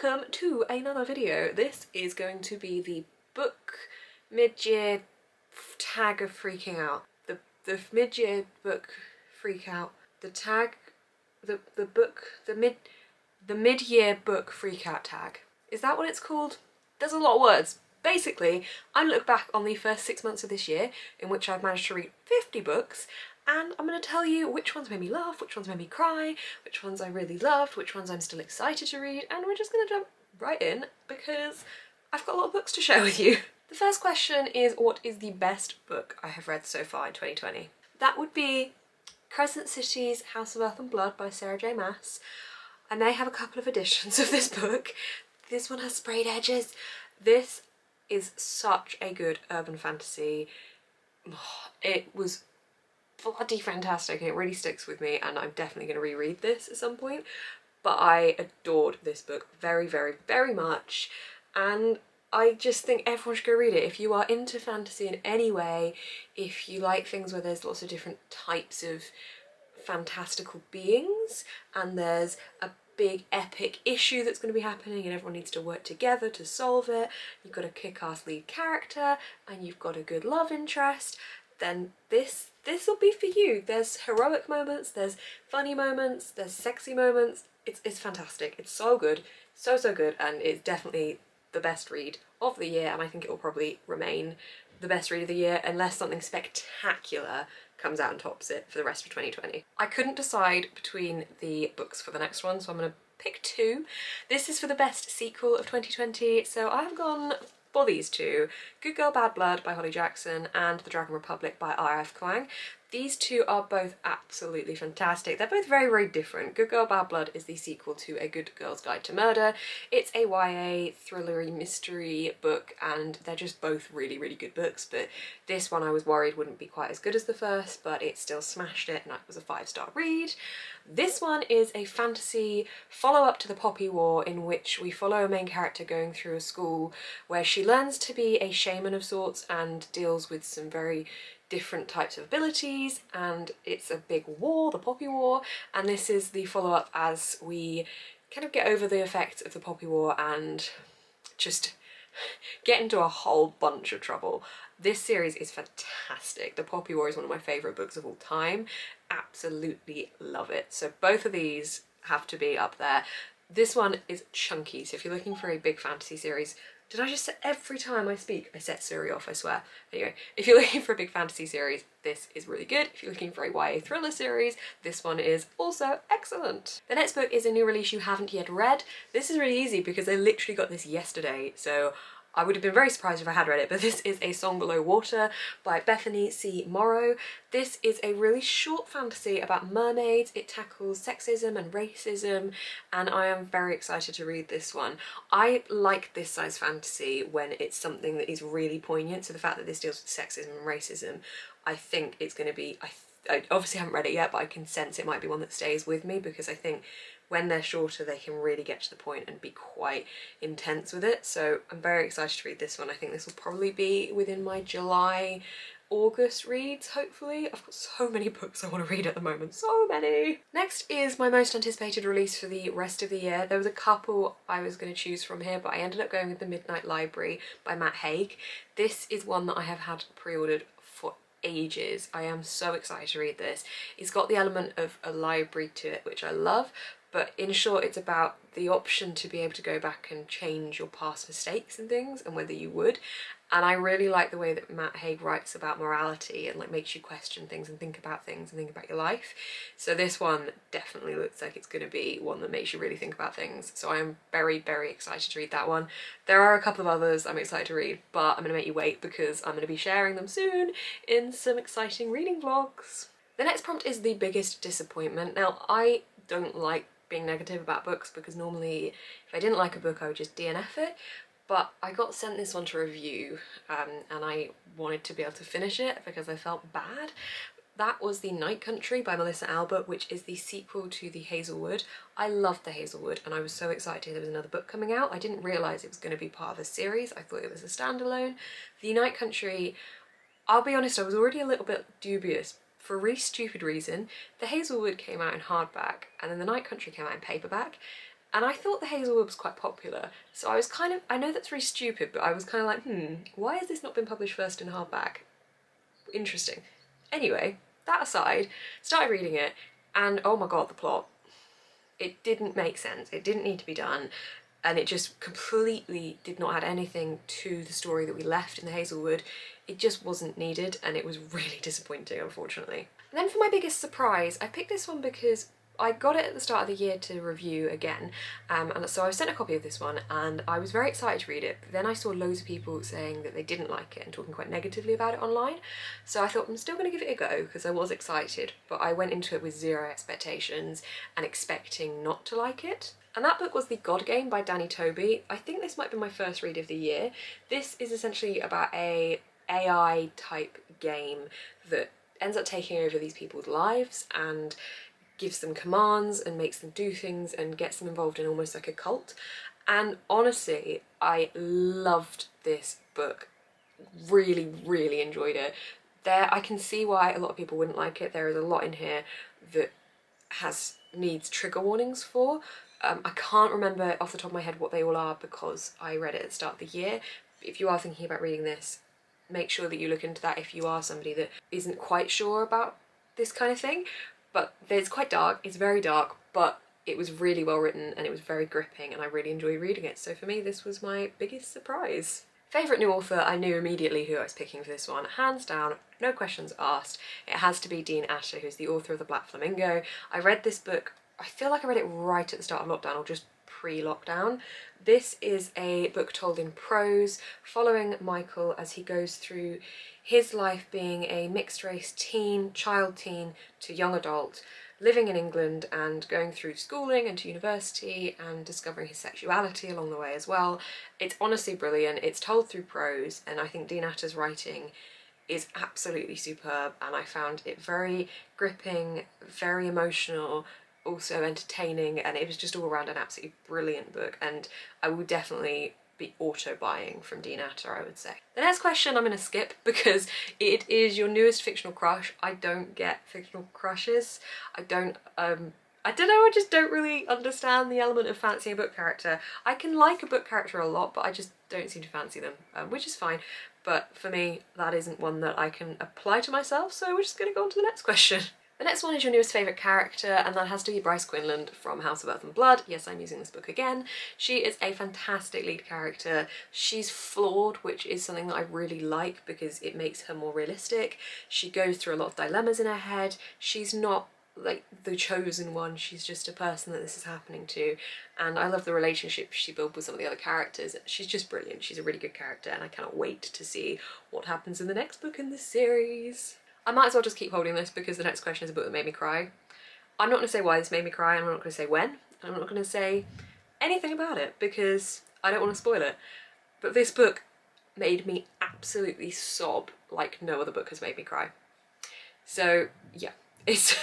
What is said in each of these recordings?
welcome to another video. This is going to be the book mid-year tag of freaking out. The mid-year book freak out. The tag, the mid-year book freak out tag. Is that what it's called? There's a lot of words. Basically, I look back on the first 6 months of this year in which I've managed to read 50 books, and I'm going to tell you which ones made me laugh, which ones made me cry, which ones I really loved, which ones I'm still excited to read, and we're just going to jump right in because I've got a lot of books to share with you. The first question is, what is the best book I have read so far in 2020? That would be Crescent City's House of Earth and Blood by Sarah J Maas. I may have a couple of editions of this book. This one has sprayed edges. This is such a good urban fantasy. It was bloody fantastic and it really sticks with me, and I'm definitely going to reread this at some point. But I adored this book very, very, very much, and I just think everyone should go read it. If you are into fantasy in any way, if you like things where there's lots of different types of fantastical beings and there's a big epic issue that's going to be happening and everyone needs to work together to solve it, you've got a kick-ass lead character and you've got a good love interest, then this will be for you. There's heroic moments, there's funny moments, there's sexy moments. It's fantastic. It's so good, so good, and it's definitely the best read of the year, and I think it will probably remain the best read of the year unless something spectacular comes out and tops it for the rest of 2020. I couldn't decide between the books for the next one, so I'm going to pick two. This is for the best sequel of 2020, so I've gone for these two: Good Girl Bad Blood by Holly Jackson and The Dragon Republic by R.F. Kuang. These two are both absolutely fantastic. They're both very, very different. Good Girl Bad Blood is the sequel to A Good Girl's Guide to Murder. It's a YA thrillery mystery book, and they're just both really, really good books, but this one I was worried wouldn't be quite as good as the first, but it still smashed it and it was a 5-star read. This one is a fantasy follow-up to The Poppy War, in which we follow a main character going through a school where she learns to be a shaman of sorts and deals with some very different types of abilities, and it's a big war, the Poppy War, and this is the follow-up as we kind of get over the effects of the Poppy War and just get into a whole bunch of trouble. This series is fantastic. The Poppy War is one of my favourite books of all time. Absolutely love it. So both of these have to be up there. This one is chunky, so if you're looking for a big fantasy series, did I just say every time I speak, I set Siri off, I swear. Anyway, if you're looking for a big fantasy series, this is really good. If you're looking for a YA thriller series, this one is also excellent. The next book is a new release you haven't yet read. This is really easy because I literally got this yesterday, so I would have been very surprised if I had read it, but this is A Song Below Water by Bethany C. Morrow. This is a really short fantasy about mermaids. It tackles sexism and racism, and I am very excited to read this one. I like this size fantasy when it's something that is really poignant, so the fact that this deals with sexism and racism, I think it's going to be, I obviously haven't read it yet, but I can sense it might be one that stays with me, because I think when they're shorter they can really get to the point and be quite intense with it. So I'm very excited to read this one. I think this will probably be within my July, August reads, hopefully. I've got so many books I want to read at the moment, so many! Next is my most anticipated release for the rest of the year. There was a couple I was going to choose from here, but I ended up going with The Midnight Library by Matt Haig. This is one that I have had pre-ordered for ages. I am so excited to read this. It's got the element of a library to it, which I love, but in short it's about the option to be able to go back and change your past mistakes and things, and whether you would. And I really like the way that Matt Haig writes about morality and like makes you question things and think about things and think about your life. So this one definitely looks like it's going to be one that makes you really think about things. So I am very, very excited to read that one. There are a couple of others I'm excited to read, but I'm going to make you wait because I'm going to be sharing them soon in some exciting reading vlogs. The next prompt is the biggest disappointment. Now, I don't like being negative about books because normally if I didn't like a book I would just DNF it, but I got sent this one to review and I wanted to be able to finish it because I felt bad. That was The Night Country by Melissa Albert, which is the sequel to The Hazelwood. I loved The Hazelwood and I was so excited there was another book coming out. I didn't realise it was going to be part of a series. I thought it was a standalone. The Night Country, I'll be honest, I was already a little bit dubious for a really stupid reason. The Hazelwood came out in hardback and then The Night Country came out in paperback, And I thought the Hazelwood was quite popular, so I was kind of, I know that's really stupid, but I was kind of like, why has this not been published first in hardback? Interesting. Anyway, that aside, started reading it, and oh my god, the plot. It didn't make sense, it didn't need to be done, and it just completely did not add anything to the story that we left in the Hazelwood. It just wasn't needed, and it was really disappointing, unfortunately. And then for my biggest surprise, I picked this one because I got it at the start of the year to review again, and so I was sent a copy of this one and I was very excited to read it, but then I saw loads of people saying that they didn't like it and talking quite negatively about it online, so I thought I'm still going to give it a go because I was excited, but I went into it with zero expectations and expecting not to like it. And that book was The God Game by Danny Toby. I think this might be my first read of the year. This is essentially about a AI type game that ends up taking over these people's lives and gives them commands and makes them do things and gets them involved in almost like a cult. And honestly, I loved this book. Really, really enjoyed it. I can see why a lot of people wouldn't like it. There is a lot in here that needs trigger warnings for. I can't remember off the top of my head what they all are because I read it at the start of the year. If you are thinking about reading this, make sure that you look into that if you are somebody that isn't quite sure about this kind of thing. But it's quite dark, it's very dark, but it was really well written and it was very gripping and I really enjoyed reading it. So for me, this was my biggest surprise. Favourite new author, I knew immediately who I was picking for this one, hands down, no questions asked. It has to be Dean Atter, who's the author of The Black Flamingo. I read this book, I feel like I read it right at the start of lockdown or just pre-lockdown. This is a book told in prose, following Michael as he goes through his life being a mixed-race teen, child teen to young adult, living in England and going through schooling and to university and discovering his sexuality along the way as well. It's honestly brilliant, it's told through prose, and I think Dean Atter's writing is absolutely superb, and I found it very gripping, very emotional, also entertaining, and it was just all around an absolutely brilliant book, and I will definitely be auto-buying from Dean Atter, I would say. The next question I'm going to skip because it is your newest fictional crush. I don't get fictional crushes. I don't know, I just don't really understand the element of fancying a book character. I can like a book character a lot, but I just don't seem to fancy them, which is fine. But for me, that isn't one that I can apply to myself, so we're just going to go on to the next question. The next one is your newest favourite character, and that has to be Bryce Quinlan from House of Earth and Blood. Yes, I'm using this book again. She is a fantastic lead character. She's flawed, which is something that I really like because it makes her more realistic. She goes through a lot of dilemmas in her head. She's not like the chosen one, she's just a person that this is happening to, and I love the relationship she built with some of the other characters. She's just brilliant. She's a really good character, and I cannot wait to see what happens in the next book in this series. I might as well just keep holding this because the next question is a book that made me cry. I'm not going to say why this made me cry, and I'm not going to say when, and I'm not going to say anything about it because I don't want to spoil it. But this book made me absolutely sob like no other book has made me cry. So yeah, it's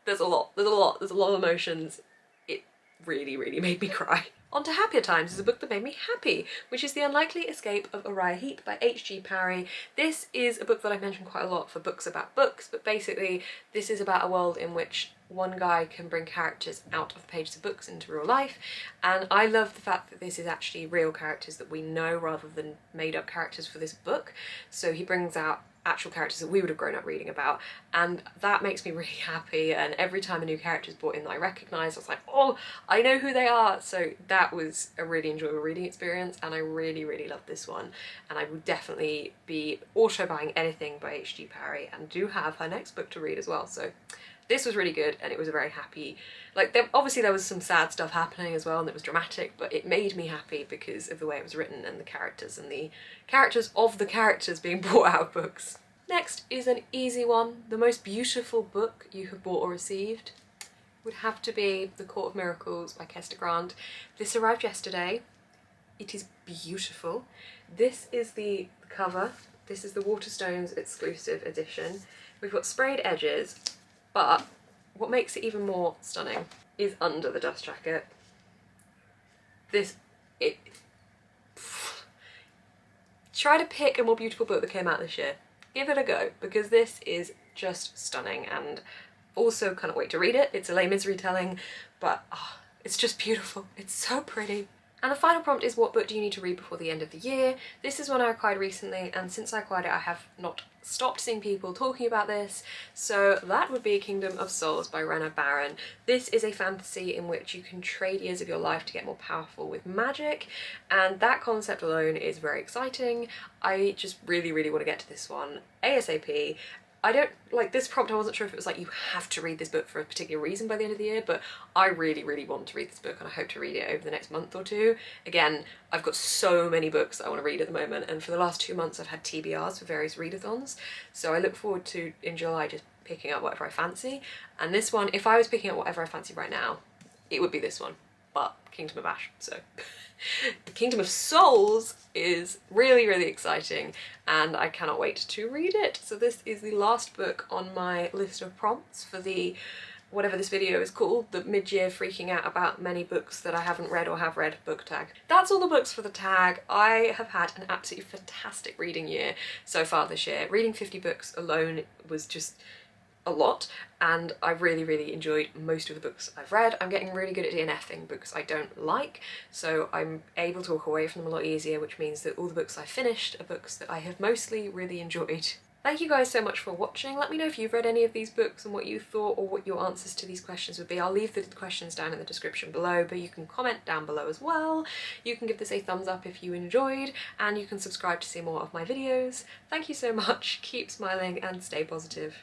there's a lot of emotions. It really, really made me cry. On to Happier Times is a book that made me happy, which is The Unlikely Escape of Uriah Heep by H.G. Parry. This is a book that I've mentioned quite a lot for books about books, but basically this is about a world in which one guy can bring characters out of the pages of books into real life, and I love the fact that this is actually real characters that we know rather than made up characters for this book. So he brings out actual characters that we would have grown up reading about, and that makes me really happy. And every time a new character is brought in that I recognise, I was like, oh, I know who they are. So that was a really enjoyable reading experience, and I really, really loved this one, and I would definitely be auto buying anything by H.G. Parry, and do have her next book to read as well. So this was really good, and it was a very happy, like, obviously there was some sad stuff happening as well and it was dramatic, but it made me happy because of the way it was written and the characters of the characters being brought out of books. Next is an easy one. The most beautiful book you have bought or received would have to be The Court of Miracles by Kester Grant. This arrived yesterday. It is beautiful. This is the cover. This is the WATERSTONES exclusive edition. We've got sprayed edges, but what makes it even more stunning is under the dust jacket. Try to pick a more beautiful book that came out this year. Give it a go, because this is just stunning, and also cannot wait to read it. It's a Les Mis retelling, but It's just beautiful. It's so pretty. And the final prompt is, what book do you need to read before the end of the year? This is one I acquired recently, and since I acquired it I have not stopped seeing people talking about this, so that would be Kingdom of Souls by Rena Barron. This is a fantasy in which you can trade years of your life to get more powerful with magic, and that concept alone is very exciting. I just really want to get to this one ASAP. I don't, like this prompt, I wasn't sure if it was like you have to read this book for a particular reason by the end of the year, but I really want to read this book and I hope to read it over the next month or two. Again, I've got so many books that I want to read at the moment, and for the last 2 months I've had TBRs for various readathons, so I look forward to, in July, just picking up whatever I fancy. And this one, if I was picking up whatever I fancy right now, it would be this one, but Kingdom of Ash, so. The Kingdom of Souls is really exciting and I cannot wait to read it. So this is the last book on my list of prompts for the, whatever this video is called, the mid-year freaking out about many books that I haven't read or have read book tag. That's all the books for the tag. I have had an absolutely fantastic reading year so far this year. Reading 50 books alone was just a lot, and I really enjoyed most of the books I've read. I'm getting really good at DNFing books I don't like, so I'm able to walk away from them a lot easier, which means that all the books I finished are books that I have mostly really enjoyed. Thank you guys so much for watching. Let me know if you've read any of these books and what you thought, or what your answers to these questions would be. I'll leave the questions down in the description below, but you can comment down below as well. You can give this a thumbs up if you enjoyed, and you can subscribe to see more of my videos. Thank you so much, keep smiling and stay positive.